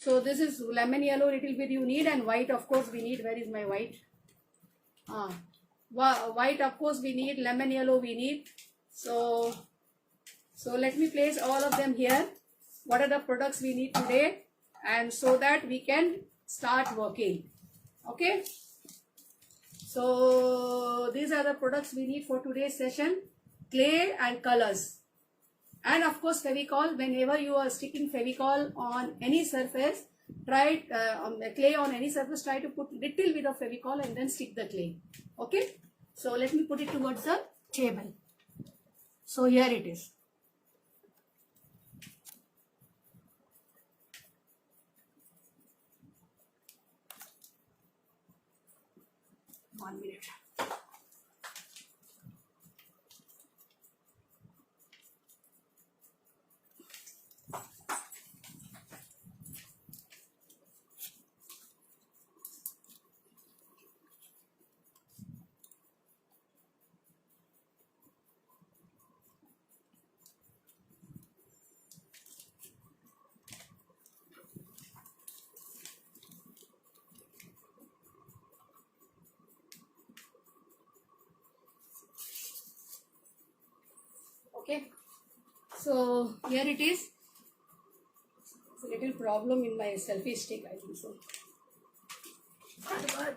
So this is lemon yellow little bit you need, and white of course we need. Where is my white? White of course we need, lemon yellow we need. So let me place all of them here. What are the products we need today, and so that we can start working. Okay. So these are the products we need for today's session: clay and colors, and of course Fevicol. Whenever you are sticking Fevicol on any surface, try on the clay on any surface, try to put little bit of Fevicol and then stick the clay. Okay. So let me put it towards the table. So here it is. One minute. Okay, so here it is. It's a little problem in my selfie stick, I think so. बार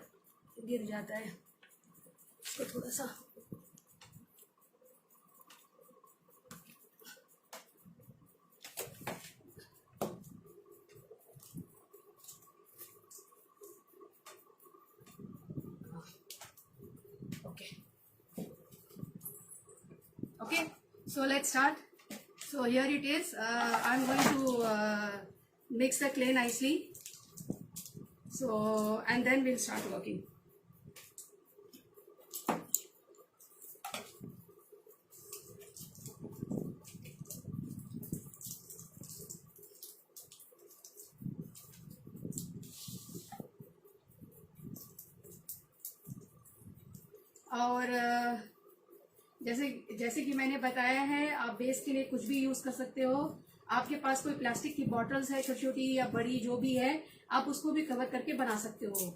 गिर जाता है, इसको थोड़ा सा okay. So let's start. So here it is. I'm going to mix the clay nicely. So and then we'll start working. और जैसे कि मैंने बताया है, आप बेस के लिए कुछ भी यूज़ कर सकते हो. आपके पास कोई प्लास्टिक की बॉटल्स है, छोटी छोटी या बड़ी जो भी है, आप उसको भी कवर करके बना सकते हो.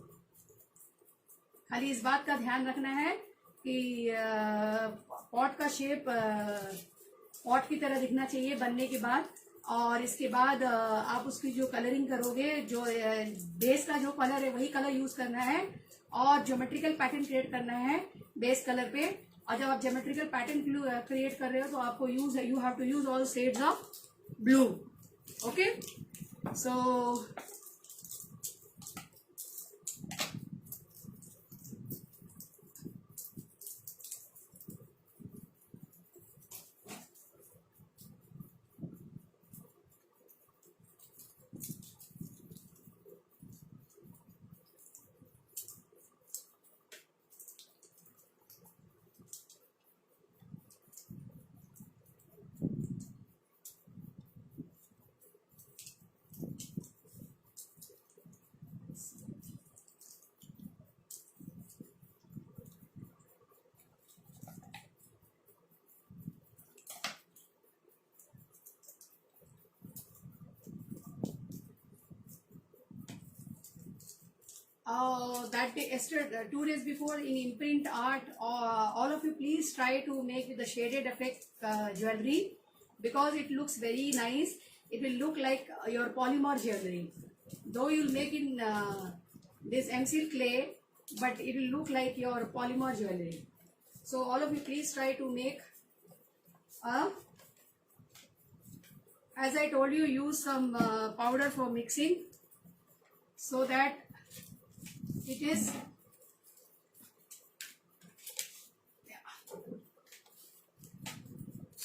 खाली इस बात का ध्यान रखना है कि पॉट का शेप पॉट की तरह दिखना चाहिए बनने के बाद. और इसके बाद आप उसकी जो कलरिंग करोगे, जो बेस का जो कलर है वही कलर यूज़ करना है, और ज्योमेट्रिकल पैटर्न क्रिएट करना है बेस कलर पे. और जब आप ज्योमेट्रिकल पैटर्न क्रिएट कर रहे हो तो आपको you have to use all shades of blue. Okay. So that day, yesterday, 2 days before in imprint art, all of you please try to make with the shaded effect jewelry, because it looks very nice. It will look like your polymer jewelry, though you will make in this M-Seal clay, but it will look like your polymer jewelry. So all of you please try to make as I told you, use some powder for mixing, so that it is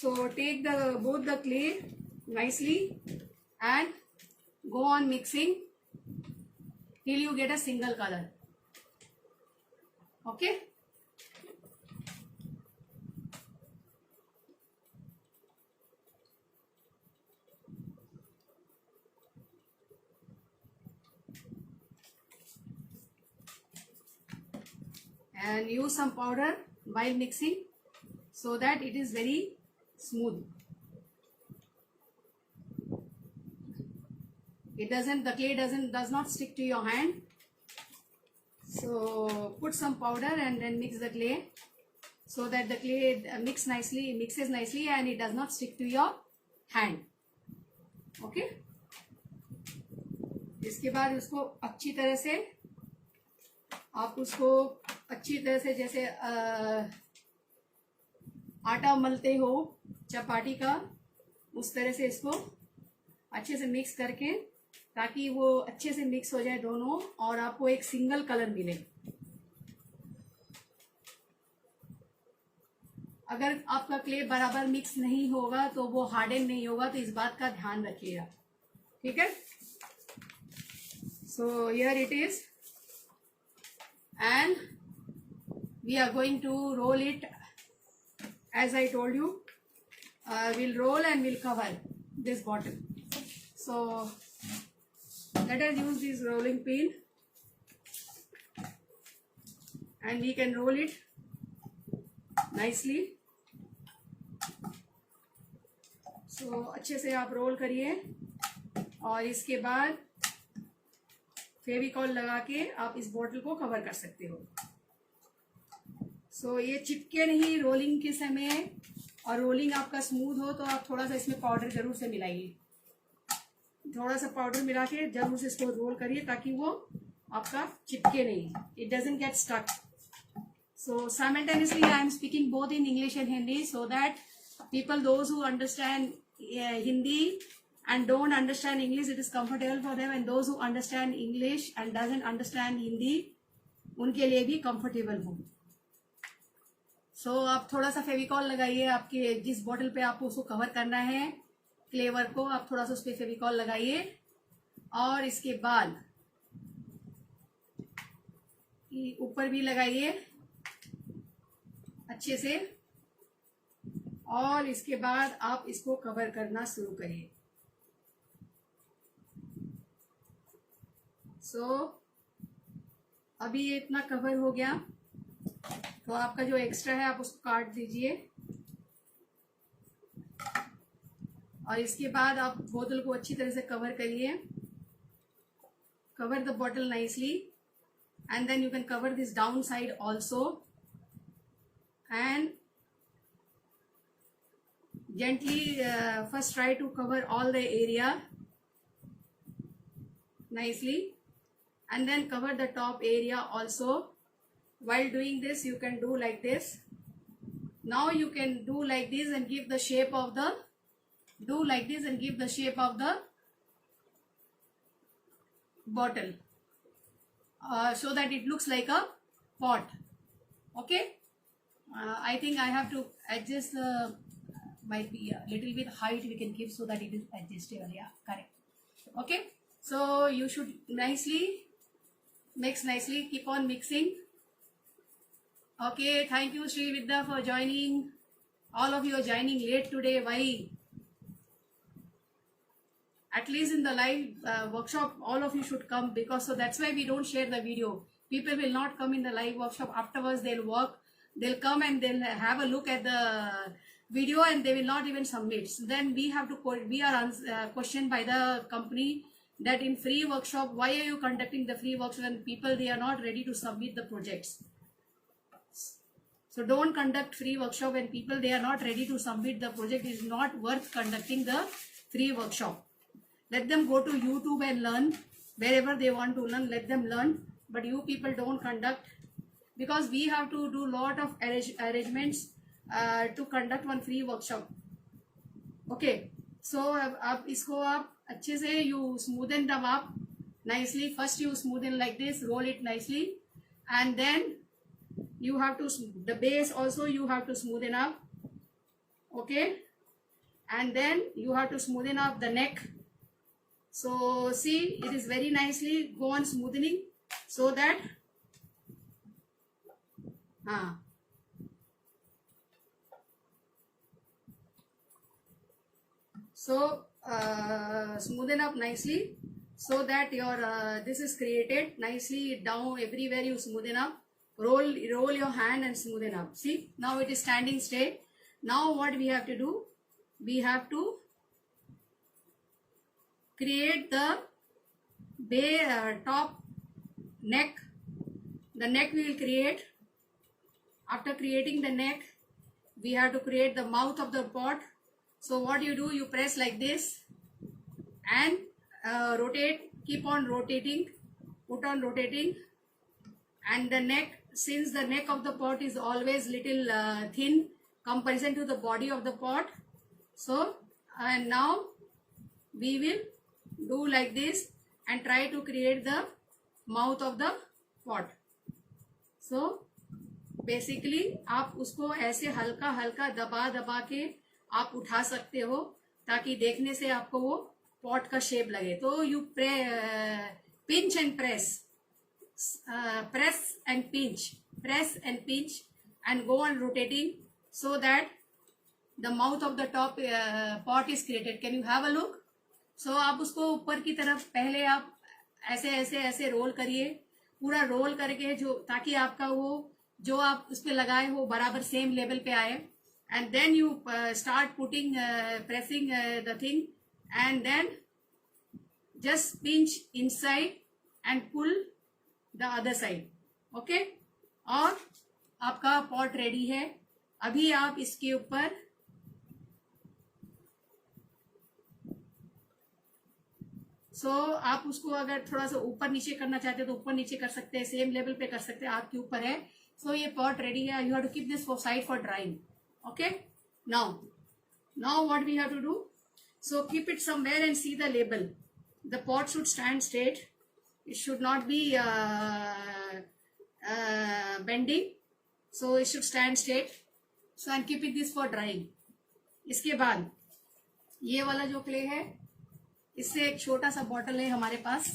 so take both the clay nicely and go on mixing till you get a single color. Okay. And use some powder while mixing so that it is very smooth. the clay does not stick to your hand. So put some powder and then mix the clay so that the clay mixes nicely and it does not stick to your hand. Okay. इसके बाद उसको अच्छी तरह से आप उसको अच्छी तरह से जैसे आटा मलते हो चपाटी का, उस तरह से इसको अच्छे से मिक्स करके, ताकि वो अच्छे से मिक्स हो जाए दोनों और आपको एक सिंगल कलर मिले। अगर आपका क्ले बराबर मिक्स नहीं होगा तो वो हार्डन नहीं होगा, तो इस बात का ध्यान रखिएगा। ठीक है। So here it is and we are going to roll it as I told you. We'll roll and we'll cover this bottle. So let us use this rolling pin and we can roll it nicely. So अच्छे से आप role करिए और इसके बाद फेविकॉल लगा के आप इस बॉटल को कवर कर सकते हो। सो ये चिपके नहीं रोलिंग के समय, और रोलिंग आपका स्मूथ हो तो आप थोड़ा सा इसमें पाउडर जरूर से मिलाइए। थोड़ा सा पाउडर मिला के जरूर से इसको रोल करिए ताकि वो आपका चिपके नहीं, it doesn't get stuck. So simultaneously I am speaking both in English and Hindi so that people those who understand Hindi and don't understand English, it is comfortable for them, and those who understand English and doesn't understand Hindi, उनके लिए भी comfortable हो। So आप थोड़ा सा फेविकॉल लगाइए, आपके जिस बॉटल पे आपको उसको कवर करना है फ्लेवर को, आप थोड़ा सा उस पर फेविकॉल लगाइए और इसके बाद ऊपर भी लगाइए अच्छे से, और इसके बाद आप इसको कवर करना शुरू करिए। सो अभी ये इतना कवर हो गया, तो आपका जो एक्स्ट्रा है आप उसको काट दीजिए और इसके बाद आप बोतल को अच्छी तरह से कवर करिए। Cover the bottle nicely and then you can cover this down side also and gently first try to cover all the area nicely and then cover the top area also. While doing this you can do like this. Now you can do like this and give the shape of the bottle so that it looks like a pot. Okay. I think I have to adjust the, might be a little bit height we can give so that it is adjustable. Yeah, correct. Okay. So you should mix nicely, keep on mixing. Okay, thank you Sri Vidya for joining. All of you are joining late today. Why? At least in the live workshop, all of you should come, because so that's why we don't share the video. People will not come in the live workshop. Afterwards, they'll work. They'll come and they'll have a look at the video and they will not even submit. So then we have to questioned by the company that in free workshop, why are you conducting the free workshop and people they are not ready to submit the projects. So don't conduct free workshop when people they are not ready to submit the project. It is not worth conducting the free workshop. Let them go to YouTube and learn wherever they want to learn. Let them learn. But you people don't conduct, because we have to do lot of arrangements to conduct one free workshop. Okay. So आप इसको आप अच्छे से you smoothen them up nicely. First you smoothen like this, roll it nicely, and then you have to the base also you have to smoothen up. Okay. And then you have to smoothen up the neck. So see, it is very nicely go on smoothening so that smoothen up nicely so that your this is created nicely down everywhere. You smoothen up, roll your hand and smoothen up. See, now it is standing straight. Now what we have to do, we have to create the top neck. The neck we will create. After creating the neck, we have to create the mouth of the pot. So what you do, you press like this and rotate, keep on rotating, put on rotating. And the neck, since the neck of the pot is always little thin comparison to the body of the pot, so and now we will do like this and try to create the mouth of the pot. So basically आप उसको ऐसे हल्का हल्का दबा दबा के आप उठा सकते हो ताकि देखने से आपको वो पॉट का शेप लगे. तो you pinch and press and pinch and go on rotating so that the mouth of the top pot is created. Can you have a look? So आप उसको ऊपर की तरफ पहले आप ऐसे ऐसे ऐसे रोल करिए, पूरा रोल करके जो ताकि आपका वो जो आप उस पे लगाए हो बराबर सेम लेवल पे आए. And then you start putting pressing the thing and then just pinch inside and pull the other side. Okay, और आपका पॉट रेडी है. अभी आप इसके ऊपर आप उसको अगर थोड़ा सा ऊपर नीचे करना चाहते हो तो ऊपर नीचे कर सकते हैं, सेम लेवल पे कर सकते हैं, आपके ऊपर है. So ये pot ready है. You have to keep this for side for drying. Okay. Now what we have to do? So keep it somewhere and see the label. The pot should stand straight. It should not be bending. So it should stand straight. So and keep it this for drying. इसके बाद ये वाला जो clay है, इससे एक छोटा सा बॉटल है हमारे पास,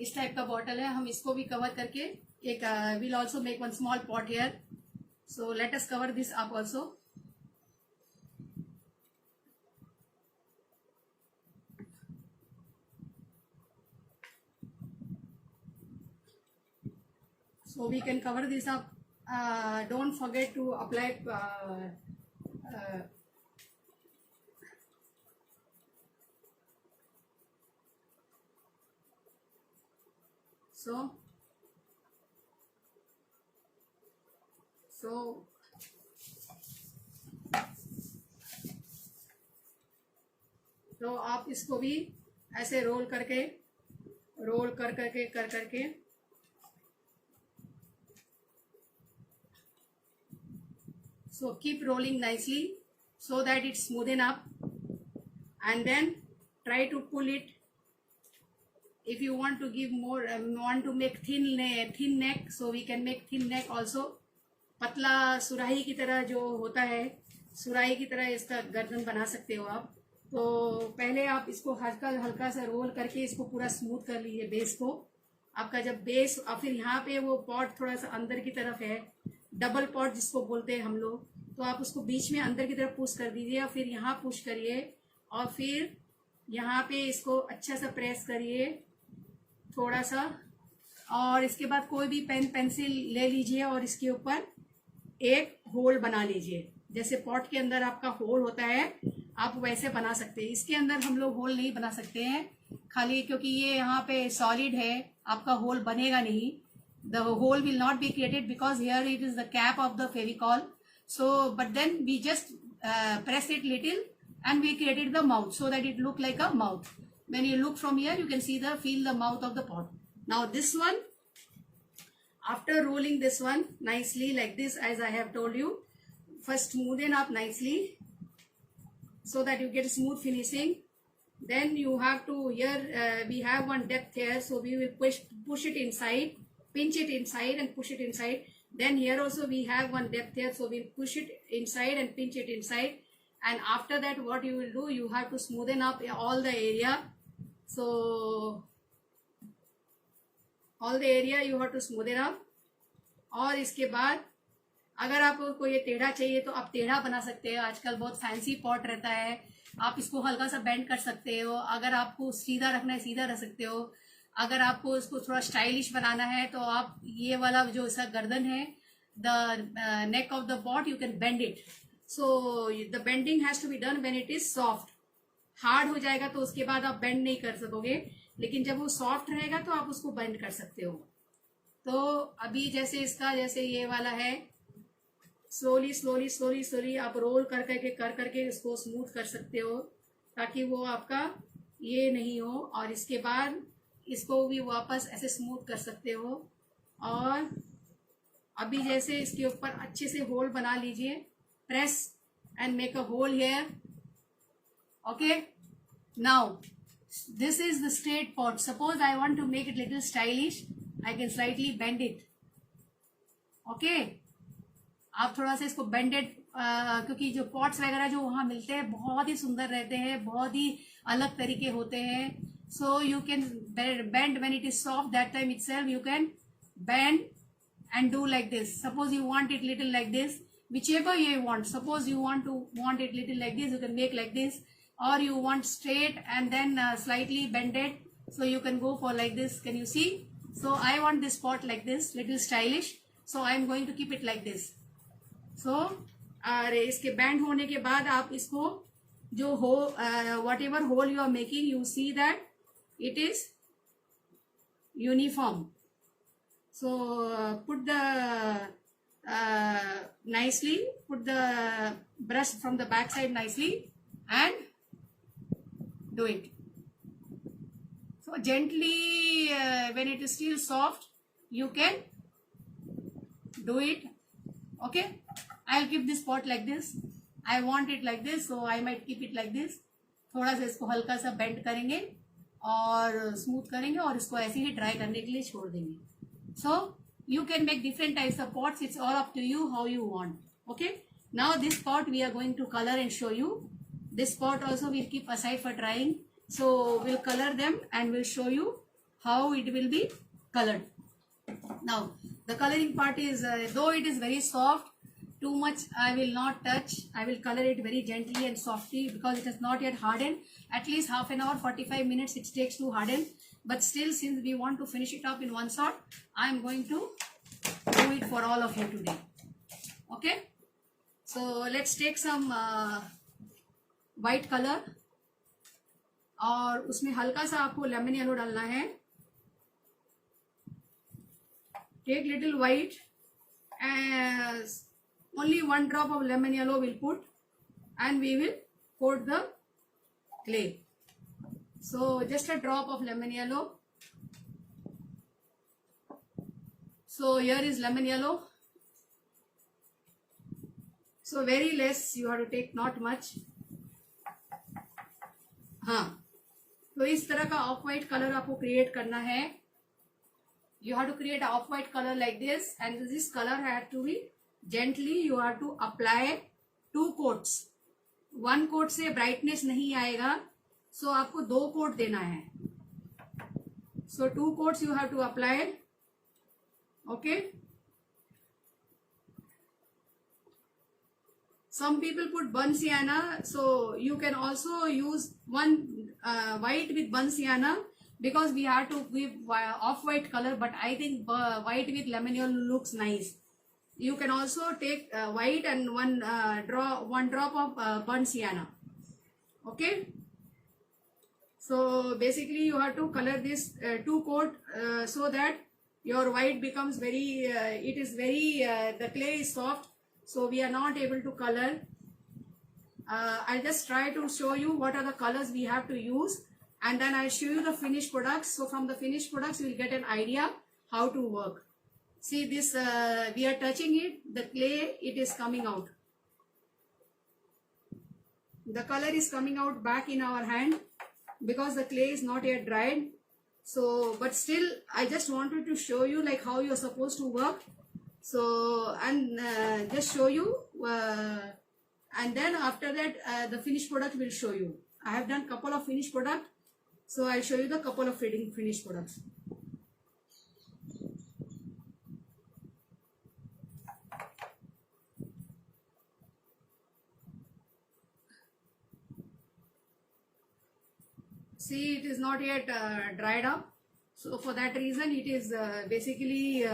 इस टाइप का बॉटल है. हम इसको भी कवर करके एक we'll also make one small pot here. So let us cover this up also. So we can cover this up. Don't forget to apply तो आप इसको भी ऐसे रोल करके कर करके so keep rolling nicely so that it smoothen up and then try to pull it. If you want to give more want to make thin neck, so we can make thin neck also. पतला सुराही की तरह जो होता है, सुराही की तरह इसका गर्दन बना सकते हो आप. तो पहले आप इसको हल्का हल्का सा रोल करके इसको पूरा स्मूथ कर लीजिए बेस को. आपका जब बेस और फिर यहाँ पे वो पॉट थोड़ा सा अंदर की तरफ है, डबल पॉट जिसको बोलते हैं हम लोग, तो आप उसको बीच में अंदर की तरफ पुश कर दीजिए और फिर यहाँ पुश करिए और फिर यहाँ पे इसको अच्छा सा प्रेस करिए थोड़ा सा. और इसके बाद कोई भी पेन पेंसिल ले लीजिए और इसके ऊपर एक होल बना लीजिए. जैसे पॉट के अंदर आपका होल होता है, आप वैसे बना सकते हैं. इसके अंदर हम लोग होल नहीं बना सकते हैं खाली, क्योंकि ये यहाँ पे सॉलिड है, आपका होल बनेगा नहीं. The hole will not be created because here it is the cap of the Fevicol. So but then we just press it little and we created the mouth so that it look like a mouth. When you look from here, you can see feel the mouth of the pot. Now this one, after rolling this one nicely like this, as I have told you, first smoothen up nicely so that you get smooth finishing. Then you have to here we have one depth here, so we will push it inside, pinch it inside and push it inside. Then here also we have one depth here, so we push it inside and pinch it inside. And after that what you will do, you have to smoothen up all the area. So all the area you have to smoothen up. और इसके बाद अगर आपको ये टेढ़ा चाहिए तो आप टेढ़ा बना सकते हैं. आजकल बहुत फैंसी पॉट रहता है, आप इसको हल्का सा बेंड कर सकते हो. अगर आपको सीधा रखना है सीधा रख सकते हो. अगर आपको इसको थोड़ा स्टाइलिश बनाना है तो आप ये वाला जो इसका गर्दन है, the neck of the pot, you can bend it. So the bending has to be done when it is soft. Hard हो जाएगा तो उसके बाद आप बेंड नहीं कर सकोगे. लेकिन जब वो सॉफ्ट रहेगा तो आप उसको बेंड कर सकते हो। तो अभी जैसे इसका जैसे ये वाला है, स्लोली स्लोली स्लोली स्लोली आप रोल कर करके इसको स्मूथ कर सकते हो, ताकि वो आपका ये नहीं हो। और इसके बाद इसको भी वापस ऐसे स्मूथ कर सकते हो। और अभी जैसे इसके ऊपर अच्छे से होल बना लीजिए, press and make a hole here. Okay, now this is the straight pot. Suppose I want to make it little stylish, I can slightly bend it. Okay, आप थोड़ा सा इसको बेंडेड, क्योंकि जो पॉट्स वगैरह जो वहाँ मिलते हैं बहुत ही सुंदर रहते हैं, बहुत ही अलग तरीके होते हैं। So you can bend when it is soft, that time itself you can bend and do like this. Suppose you want it little like this, whichever you want. Suppose you want it little like this, you can make like this, or you want straight and then slightly bended, so you can go for like this. Can you see? So I want this pot like this, little stylish, so I am going to keep it like this. So इसके band होने के बाद आप इसको जो हो whatever hole you are making, you see that it is uniform. So put the nicely, put the brush from the back side nicely and do it. So gently, when it is still soft, you can do it. Okay, I'll keep this pot like this. I want it like this, so I might keep it like this. थोड़ा सा इसको हल्का सा bend करेंगे और smooth करेंगे और इसको ऐसे ही ड्राई करने के लिए छोड़ देंगे. So you can make different types of pots. It's all up to you how you want. Okay, now this pot we are going to color and show you. This pot also we'll keep aside for drying. So we'll color them and we'll show you how it will be colored. Now the coloring part is, though it is very soft, too much I will not touch. I will color it very gently and softly because it has not yet hardened. At least half an hour, 45 minutes it takes to harden. But still, since we want to finish it up in one shot, I am going to do it for all of you today. Okay, so let's take some white color और उसमें हल्का सा आपको lemon yellow डालना है. Take little white, as only 1 drop of lemon yellow we'll put, and we will coat the clay. So just a drop of lemon yellow. So here is lemon yellow. So very less you have to take, not much. हाँ, तो इस तरह का of white colour आपको create करना है. You have to create an off-white color like this, and this color had to be gently. You have to apply 2 coats. 1 coat से brightness नहीं आएगा, so आपको 2 coat देना है. So 2 coats you have to apply. Okay. Some people put burnt sienna, so you can also use one white with burnt sienna. Because we have to give off-white color, but I think white with lemon yellow looks nice. You can also take white and one drop of burnt sienna. Okay. So basically, you have to color this 2 coat so that your white becomes very. It is very. The clay is soft, so we are not able to color. I'll just try to show you what are the colors we have to use. And then I'll show you the finished products. So from the finished products, you will get an idea how to work. See this, we are touching it, the clay, it is coming out. The color is coming out back in our hand because the clay is not yet dried. So, but still, I just wanted to show you like how you're supposed to work. So, and just show you, and then after that, the finished product will show you. I have done couple of finished products. So I'll show you the couple of finished products. See, it is not yet dried up. So for that reason, it is basically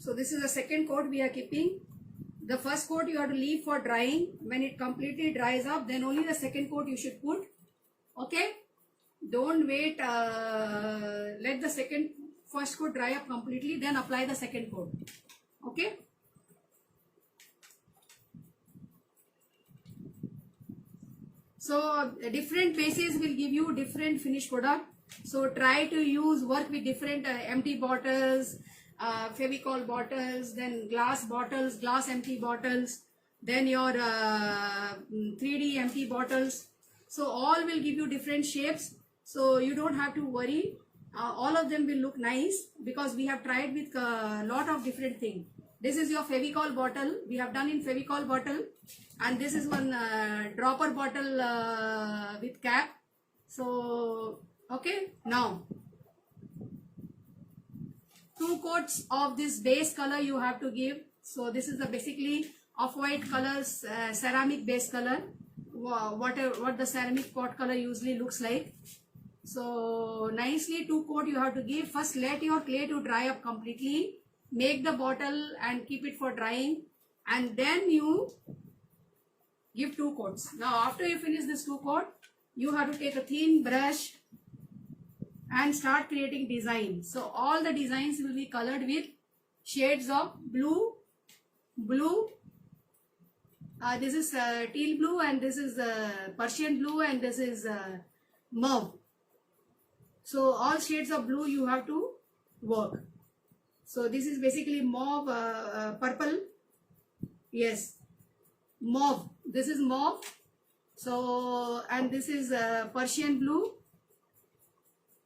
So this is the second coat we are keeping. The first coat you have to leave for drying. When it completely dries up, then only the second coat you should put. Okay? Don't wait. Let the first coat dry up completely, then apply the second coat. Okay? So different bases will give you different finished product. So try to work with different empty bottles, Fevicol bottles, then glass bottles, glass empty bottles, then your 3D empty bottles. So all will give you different shapes. So you don't have to worry. All of them will look nice because we have tried with a lot of different things. This is your Fevicol bottle. We have done in Fevicol bottle. And this is one dropper bottle with cap. So, okay, now 2 coats of this base color you have to give. So this is the basically off-white colors, ceramic base color, what the ceramic pot color usually looks like. So nicely 2 coat you have to give. First let your clay to dry up completely. Make the bottle and keep it for drying, and then you give 2 coats. Now after you finish this 2 coat, you have to take a thin brush and start creating design. So all the designs will be colored with shades of blue, this is teal blue, and this is Persian blue, and this is mauve. So all shades of blue you have to work. So this is basically mauve, purple, yes, mauve, this is mauve. So, and this is Persian blue,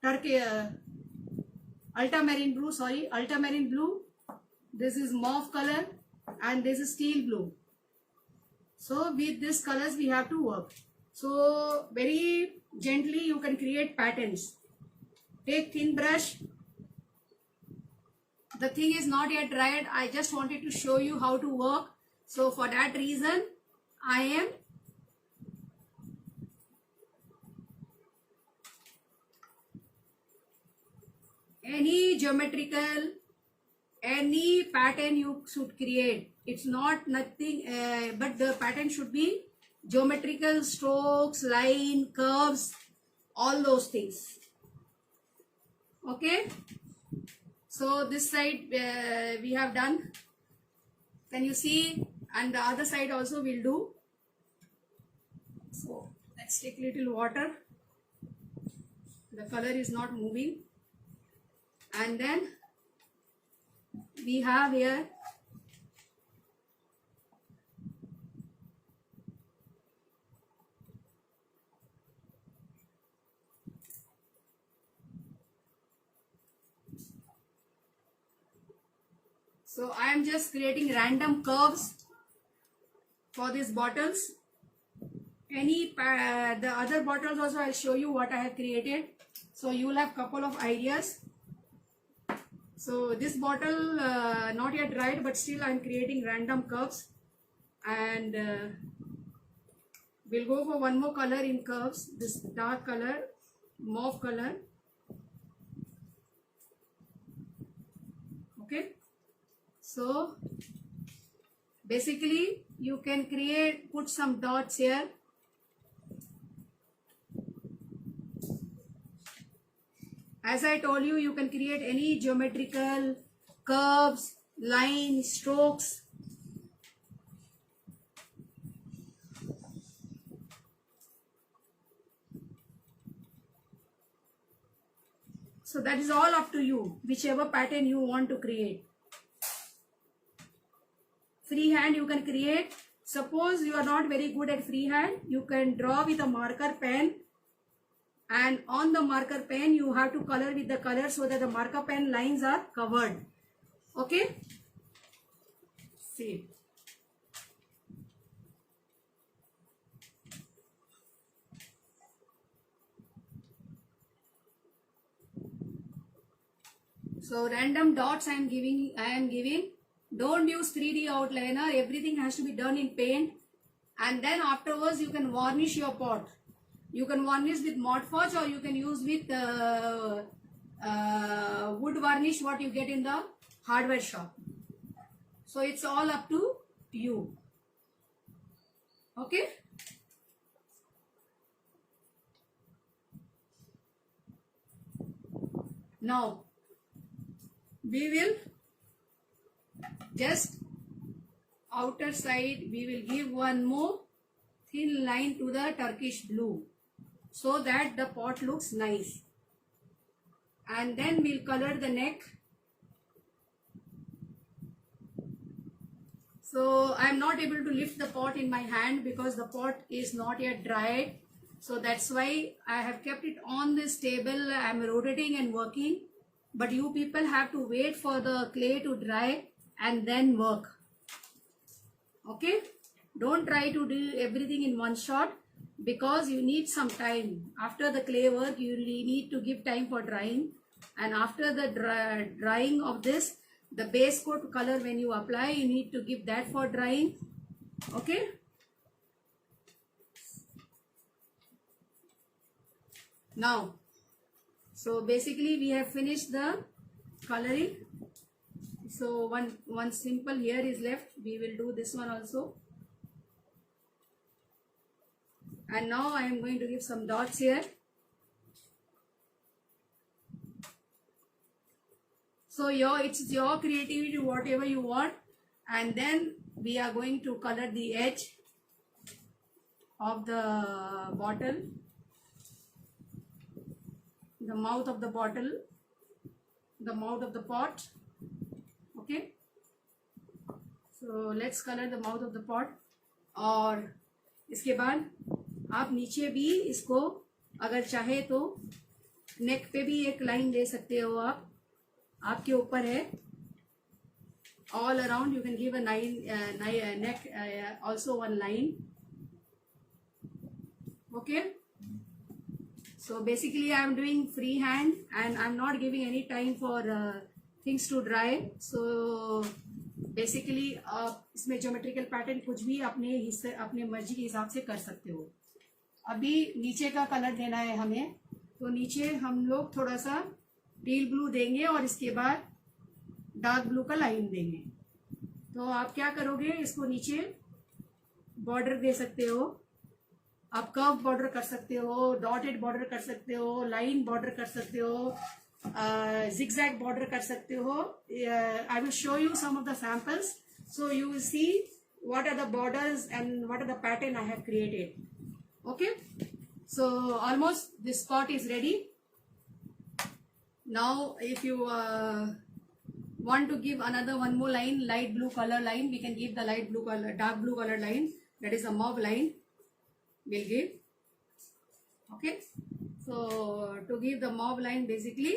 Turkey, ultramarine blue, this is mauve color, and this is steel blue. So with these colors we have to work. So very gently you can create patterns. Take thin brush. The thing is not yet dried. I just wanted to show you how to work. So for that reason, I am any geometrical, any pattern you should create. It's not nothing, but the pattern should be geometrical, strokes, line, curves, all those things. Okay? So this side we have done. Can you see? And the other side also will do. So let's take little water. The color is not moving. And then we have here so I am just creating random curves for these bottles. The other bottles also I'll show you what I have created. So you will have couple of ideas. So this bottle not yet dried, but still I am creating random curves, and we'll go for one more color in curves. This dark color, mauve color. Okay. So basically you can put some dots here. As I told you, you can create any geometrical curves, lines, strokes. So that is all up to you, whichever pattern you want to create. Freehand you can create. Suppose you are not very good at freehand, you can draw with a marker pen, and on the marker pen you have to color with the color so that the marker pen lines are covered. Okay? See. So random dots I am giving. Don't use 3D outliner. Everything has to be done in paint. And then afterwards you can varnish your pot. You can varnish with Mod Podge, or you can use with wood varnish what you get in the hardware shop. So it's all up to you. Okay. Now we will just outer side, we will give one more thin line to the Turkish blue so that the pot looks nice. And then we'll color the neck. So I am not able to lift the pot in my hand because the pot is not yet dried. So that's why I have kept it on this table. I am rotating and working. But you people have to wait for the clay to dry and then work. Okay? Don't try to do everything in one shot because you need some time. After the clay work, you need to give time for drying. And after the drying of this, the base coat color when you apply, you need to give that for drying. Okay? Now, so basically we have finished the coloring. So one simple here is left. We will do this one also. And now I am going to give some dots here. So it's your creativity, whatever you want. And then we are going to color the edge of the bottle, the mouth of the bottle, the mouth of the pot. Okay. So let's color the mouth of the pot. और इसके बाद आप नीचे भी इसको अगर चाहे तो नेक पे भी एक लाइन दे सकते हो आप, आपके ऊपर है. All around you can give a neck also one line. Okay. So basically I am doing freehand and I am not giving any time for things to dry. So basically इसमें geometrical pattern कुछ भी अपने मर्जी के हिसाब से कर सकते हो. अभी नीचे का कलर देना है हमें, तो नीचे हम लोग थोड़ा सा डील ब्लू देंगे और इसके बाद डार्क ब्लू का लाइन देंगे. तो आप क्या करोगे, इसको नीचे बॉर्डर दे सकते हो, आप कर्व बॉर्डर कर सकते हो, डॉटेड बॉर्डर कर सकते हो, लाइन बॉर्डर कर सकते हो, zigzag border कर सकते हो. I will show you some of the samples so you will see what are the borders and what are the pattern I have created. Okay, so almost this pot is ready. Now if you want to give another one more line, light blue color line, we can give the light blue color, dark blue color line, that is a mauve line we'll give. Okay, so to give the mauve line, basically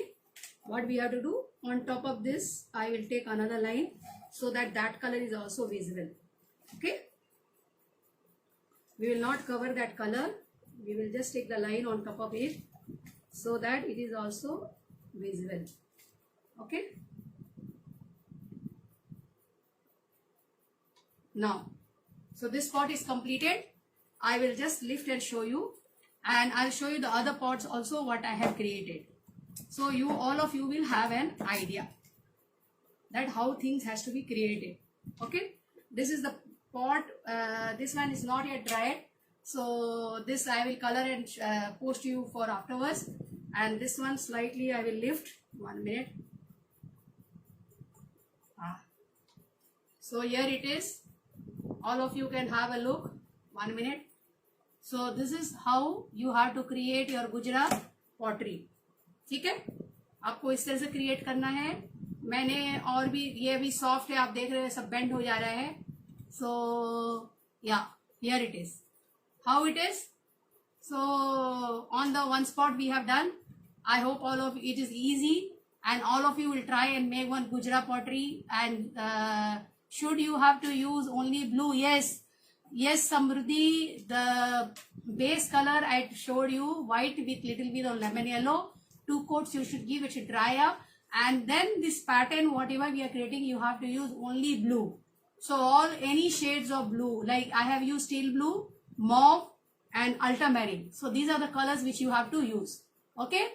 what we have to do, on top of this I will take another line so that that color is also visible. Okay, we will not cover that color, we will just take the line on top of it so that it is also visible. Okay, now so this pot is completed. I will just lift and show you, and I'll show you the other pots also what I have created. So you all of you will have an idea that how things has to be created. Okay, this is the pot. This one is not yet dried, so this I will color and post you for afterwards. And this one slightly I will lift. 1 minute. So here it is. All of you can have a look. 1 minute. So this is how you have to create your Gujarat pottery. ठीक है, आपको इस तरह से create करना है. मैंने और भी, ये भी सॉफ्ट है, आप देख रहे हैं सब बेंड हो जा रहा है. So yeah here it is how it is. So on the one spot we have done. I hope all of it is easy and all of you will try and make one Gujarat pottery. And should you have to use only blue? Yes, Samruddhi, the base color I showed you, white with little bit of lemon yellow. 2 coats you should give, it should dry up. And then this pattern, whatever we are creating, you have to use only blue. So any shades of blue, like I have used steel blue, mauve and ultramarine. So these are the colors which you have to use. Okay.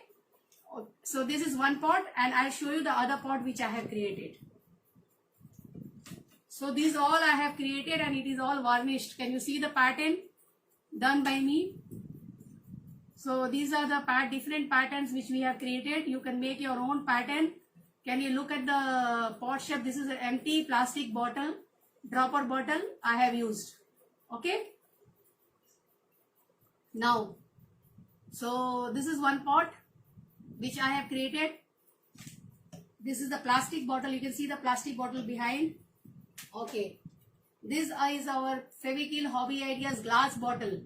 So this is one pot and I'll show you the other pot which I have created. So these all I have created and it is all varnished. Can you see the pattern done by me? So these are the different patterns which we have created. You can make your own pattern. Can you look at the pot shape? This is an empty plastic bottle, dropper bottle I have used. Okay. Now, so this is one pot which I have created. This is the plastic bottle. You can see the plastic bottle behind. Okay. This is our Fevikil Hobby Ideas glass bottle.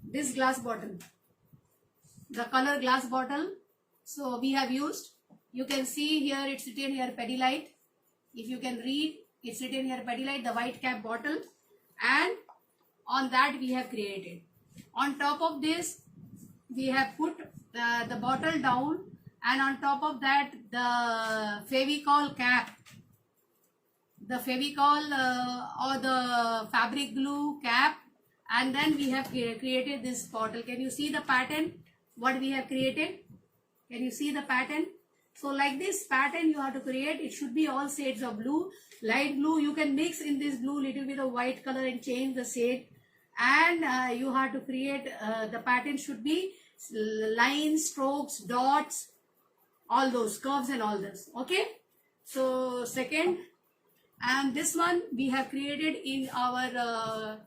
This glass bottle. The color glass bottle. So we have used. You can see here it's written here Pedialyte. If you can read, it's written here Pedialyte, the white cap bottle. And on that we have created. On top of this, we have put the bottle down, and on top of that the Fevicol cap, the Fevicol or the fabric glue cap, and then we have created this bottle. Can you see the pattern what we have created? Can you see the pattern? So like this pattern you have to create. It should be all shades of blue, light blue. You can mix in this blue little bit of white color and change the shade, and you have to create the pattern should be lines, strokes, dots, all those curves and all this. Okay. So second, and this one we have created in our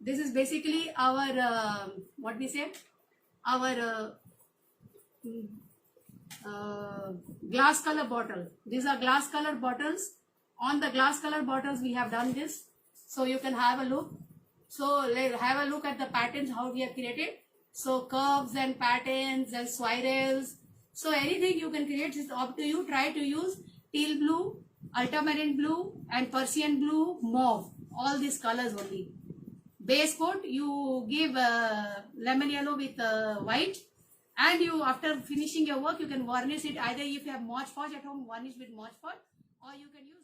this is basically our what we say, our glass color bottle. These are glass color bottles. On the glass color bottles we have done this, so you can have a look. So let's have a look at the patterns how we have created. So curves and patterns and swirls. So anything you can create is up to you. Try to use teal blue, ultramarine blue and Persian blue, mauve. All these colors only. Base coat you give lemon yellow with white, and you after finishing your work you can varnish it. Either if you have Mod Podge at home, varnish with Mod Podge, or you can use